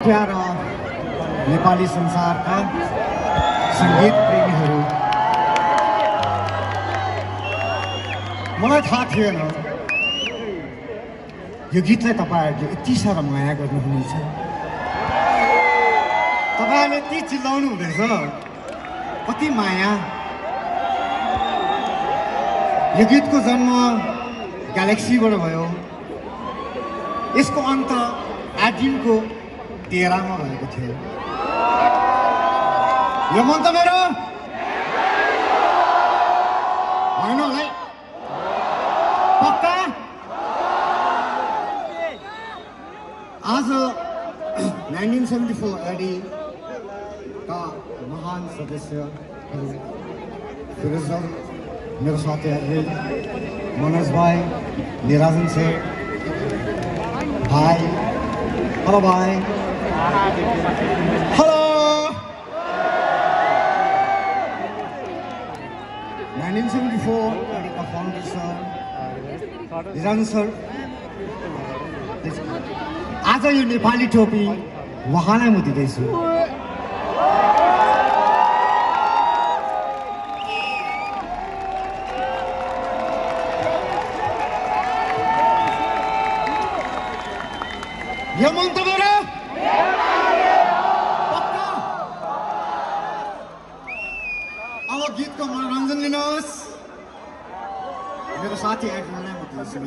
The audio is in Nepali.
प्यारा नेपाली संसारका संगीत प्रेमीहरू, मलाई थाहा थिएन यो गीतलाई तपाईहरुले यति साह्रो माया गर्नुहुनेछ। तपाईहरुले यति चिल्लाउनु हुँदैछ, कति माया। यो गीतको जन्म ग्यालेक्सीबाट भयो। यसको अन्त एड्रिनको 13 मा भएको थियो। यो मन त मेरो होइन होला है, पक्का। आज 1974 एडी का महान सदस्य फिरोजर, मेरो साथीहरूले मनोज भाइ, निराजन सेठ भाइ, हेलो भाइ, हेलो। 1974 का फाउन्डर सर निराजन सर, आज यो नेपाली टोपी उहाँलाई म दिँदैछु। यो मन त मेरो पक्का। अब गीतको मनोरञ्जन लिनुहोस्। मेरो साथी एड्रिनलाई म दिन्छु।